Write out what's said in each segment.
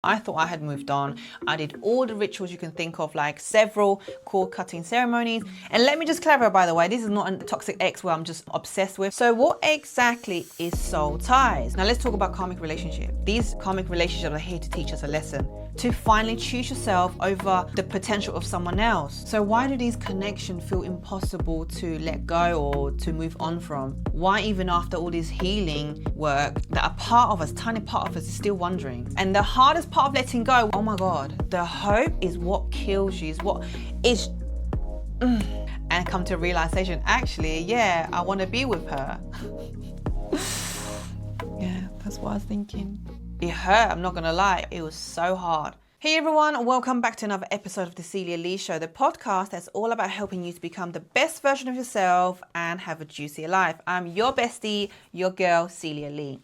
I thought I had moved on. I did all the rituals you can think of, like several cord cutting ceremonies. And let me just clarify, by the way, this is not a toxic ex where I'm just obsessed with. So what exactly is soul ties? Now let's talk about karmic relationships. These karmic relationships are here to teach us a lesson, to finally choose yourself over the potential of someone else. So why do these connections feel impossible to let go or to move on from? Why even after all this healing work that a part of us, tiny part of us, is still wondering? And the hardest part of letting go, oh my God, the hope is what kills you, is what is and come to realization, actually, yeah, I want to be with her. Yeah, that's what I was thinking. It hurt, I'm not gonna lie, it was so hard. Hey everyone, welcome back to another episode of the Cilia Li Show, the podcast that's all about helping you to become the best version of yourself and have a juicier life. I'm your bestie, your girl, Cilia Li.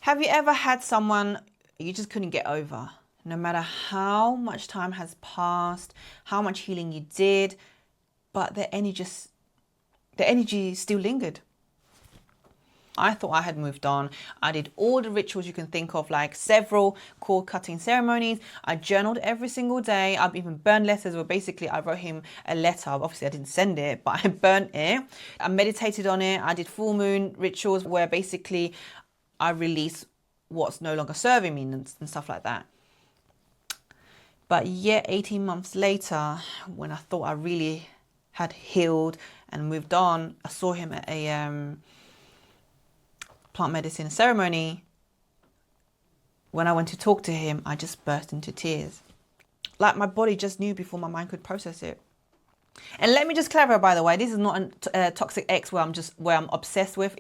Have you ever had someone you just couldn't get over? No matter how much time has passed, how much healing you did, but the energy still lingered. I thought I had moved on. I did all the rituals you can think of, like several cord cutting ceremonies. I journaled every single day. I've even burned letters where basically I wrote him a letter. Obviously I didn't send it, but I burnt it. I meditated on it. I did full moon rituals where basically I release what's no longer serving me and stuff like that. But yet 18 months later, when I thought I really had healed and moved on, I saw him at a plant medicine ceremony. When I went to talk to him, I just burst into tears. Like my body just knew before my mind could process it. And let me just clarify, by the way, this is not a toxic ex where I'm obsessed with.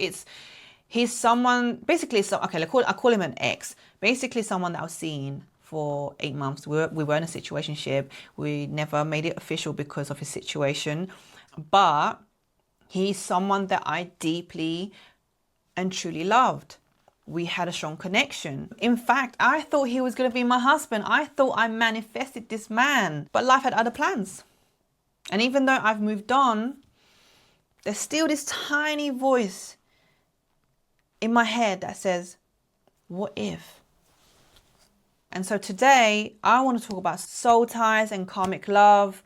He's someone, basically, I call him an ex. Basically someone that I've seen for 8 months. We were in a situationship. We never made it official because of his situation. But he's someone that I deeply and truly loved. We had a strong connection. In fact, I thought he was going to be my husband. I thought I manifested this man, but life had other plans. And even though I've moved on, there's still this tiny voice in my head that says, what if? And so today I want to talk about soul ties and karmic love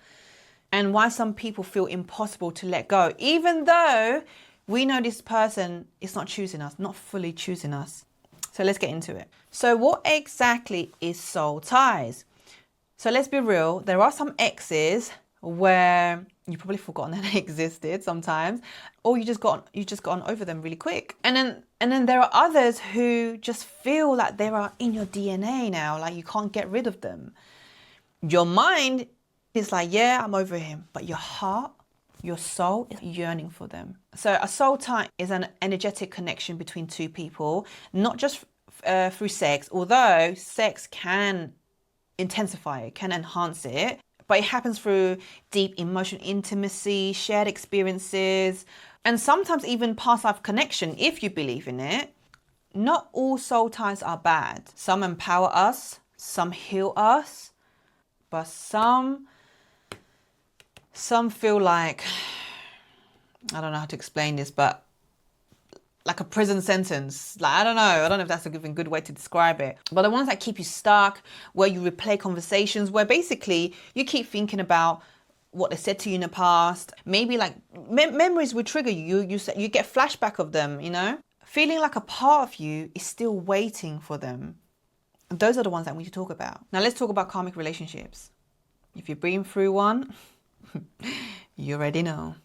and why some people feel impossible to let go, even though we know this person is not choosing us, not fully choosing us. So let's get into it. So what exactly is soul ties? So let's be real. There are some exes where you probably forgotten that they existed sometimes, or you just got on over them really quick. And then there are others who just feel like they are in your DNA now, like you can't get rid of them. Your mind is like, yeah, I'm over him, but your heart, your soul is yearning for them. So a soul tie is an energetic connection between two people, not just through sex, although sex can intensify it, can enhance it, but it happens through deep emotional intimacy, shared experiences, and sometimes even past life connection, if you believe in it. Not all soul ties are bad. Some empower us, some heal us, but some feel like, I don't know how to explain this, but like a prison sentence. Like, I don't know if that's a good way to describe it. But the ones that keep you stuck, where you replay conversations, where basically you keep thinking about what they said to you in the past. Maybe like memories will trigger you. You get flashback of them, you know? Feeling like a part of you is still waiting for them. And those are the ones that we need to talk about. Now let's talk about karmic relationships. If you've been through one, you already know.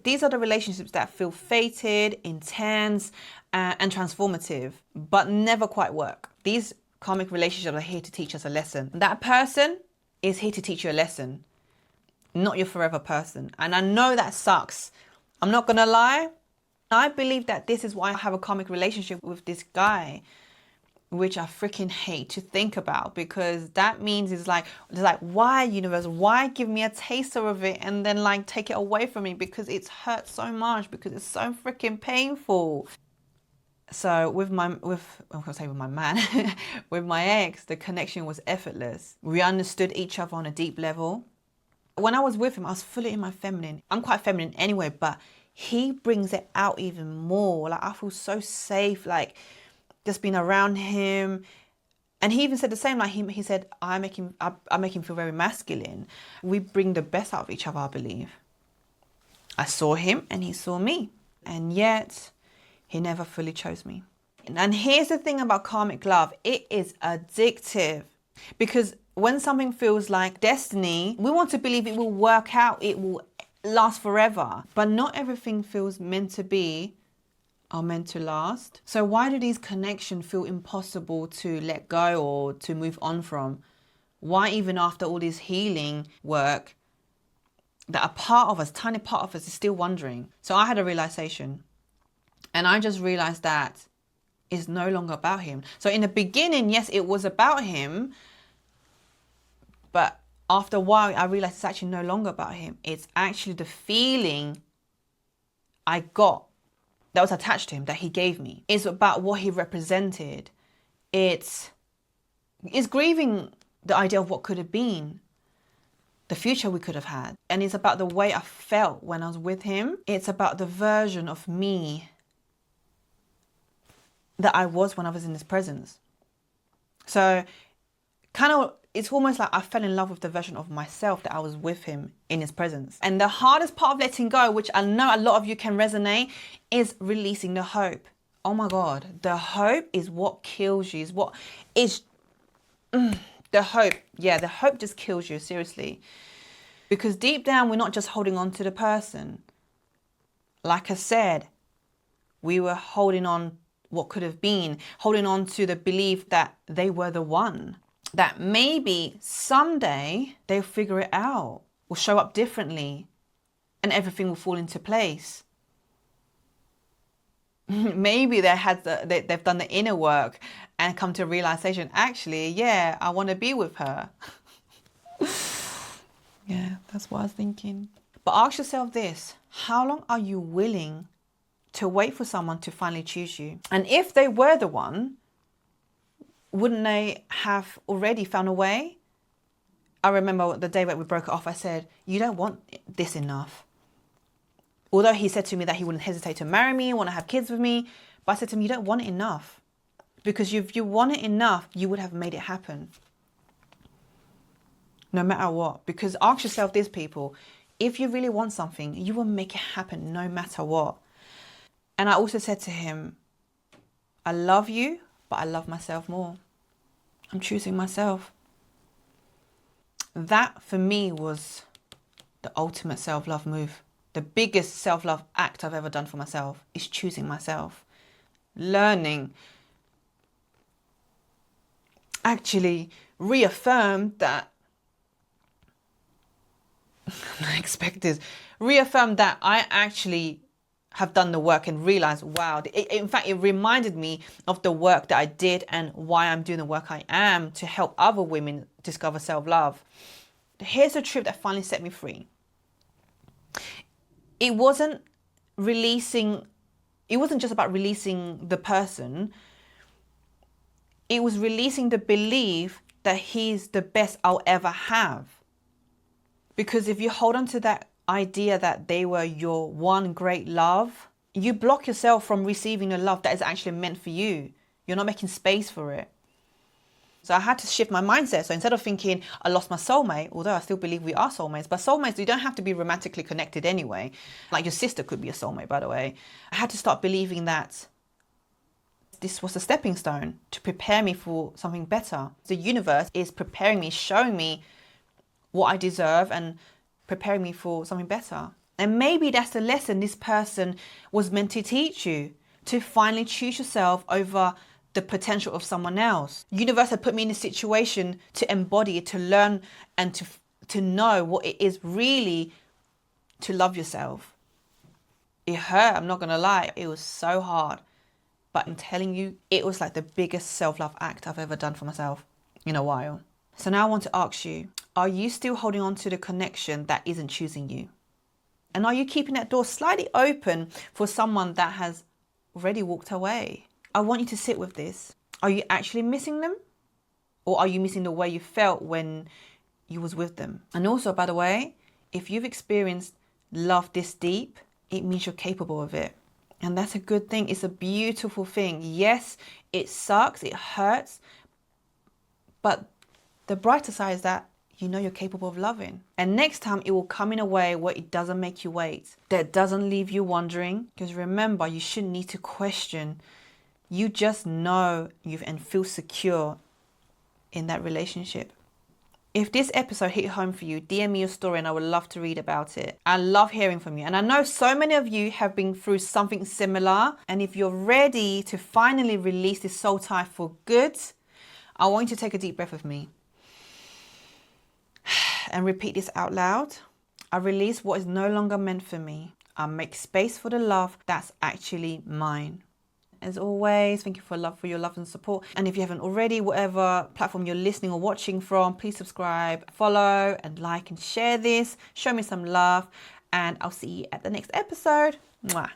These are the relationships that feel fated, intense, and transformative, but never quite work. These karmic relationships are here to teach us a lesson. That person is here to teach you a lesson, not your forever person. And I know that sucks. I'm not gonna lie. I believe that this is why I have a karmic relationship with this guy, which I freaking hate to think about, because that means it's like, why, universe, why give me a taster of it and then like take it away from me, because it's hurt so much, because it's so freaking painful. So with my man, with my ex, the connection was effortless. We understood each other on a deep level. When I was with him, I was fully in my feminine. I'm quite feminine anyway, but he brings it out even more. Like I feel so safe, like just being around him. And he even said the same, like he said, I make him feel very masculine. We bring the best out of each other, I believe. I saw him and he saw me. And yet he never fully chose me. And here's the thing about karmic love. It is addictive. Because when something feels like destiny, we want to believe it will work out. It will last forever. But not everything feels meant to be are meant to last. So why do these connections feel impossible to let go or to move on from? Why even after all this healing work, that a part of us, tiny part of us, is still wondering? So I had a realization, and I just realized that it's no longer about him. So in the beginning, yes, it was about him, but after a while, I realized it's actually no longer about him. It's actually the feeling I got that was attached to him, that he gave me. It's about what he represented. It's grieving the idea of what could have been, the future we could have had. And it's about the way I felt when I was with him. It's about the version of me that I was when I was in his presence. So kind of, it's almost like I fell in love with the version of myself that I was with him in his presence. And the hardest part of letting go, which I know a lot of you can resonate, is releasing the hope. Oh my God, the hope is what kills you, is what is the hope. Yeah, the hope just kills you, seriously. Because deep down, we're not just holding on to the person. Like I said, we were holding on what could have been, holding on to the belief that they were the one. That maybe someday they'll figure it out, will show up differently, and everything will fall into place. Maybe they've done the inner work and come to a realization, actually, yeah, I want to be with her. Yeah, that's what I was thinking. But ask yourself this: how long are you willing to wait for someone to finally choose you? And if they were the one, wouldn't they have already found a way? I remember the day that we broke it off, I said, you don't want this enough. Although he said to me that he wouldn't hesitate to marry me, want to have kids with me. But I said to him, you don't want it enough. Because if you want it enough, you would have made it happen. No matter what. Because ask yourself this, people. If you really want something, you will make it happen no matter what. And I also said to him, I love you, but I love myself more. I'm choosing myself. That for me was the ultimate self-love move. The biggest self-love act I've ever done for myself is choosing myself. Learning. Actually reaffirmed that, I'm not expecting this, reaffirmed that I actually have done the work and realized, wow, in fact, it reminded me of the work that I did and why I'm doing the work I am to help other women discover self-love. Here's the truth that finally set me free. It wasn't just about releasing the person. It was releasing the belief that he's the best I'll ever have. Because if you hold on to that idea that they were your one great love, you block yourself from receiving the love that is actually meant for you. You're not making space for it. So I had to shift my mindset. So instead of thinking I lost my soulmate, although I still believe we are soulmates, but soulmates, you don't have to be romantically connected anyway. Like your sister could be a soulmate, by the way. I had to start believing that this was a stepping stone to prepare me for something better. The universe is preparing me, showing me what I deserve and preparing me for something better. And maybe that's the lesson this person was meant to teach you, to finally choose yourself over the potential of someone else. The universe had put me in a situation to embody it, to learn and to know what it is really to love yourself. It hurt, I'm not gonna lie. It was so hard. But I'm telling you, it was like the biggest self-love act I've ever done for myself in a while. So now I want to ask you, are you still holding on to the connection that isn't choosing you? And are you keeping that door slightly open for someone that has already walked away? I want you to sit with this. Are you actually missing them? Or are you missing the way you felt when you was with them? And also, by the way, if you've experienced love this deep, it means you're capable of it. And that's a good thing. It's a beautiful thing. Yes, it sucks, it hurts, But the brighter side is that you know you're capable of loving. And next time it will come in a way where it doesn't make you wait, that doesn't leave you wondering. Because remember, you shouldn't need to question. You just know and feel secure in that relationship. If this episode hit home for you, DM me your story and I would love to read about it. I love hearing from you. And I know so many of you have been through something similar. And if you're ready to finally release this soul tie for good, I want you to take a deep breath with me and repeat this out loud. I release what is no longer meant for me. I make space for the love that's actually mine. As always, thank you for your love and support. And if you haven't already, whatever platform you're listening or watching from, please subscribe, follow, and like and share this. Show me some love. And I'll see you at the next episode. Mwah.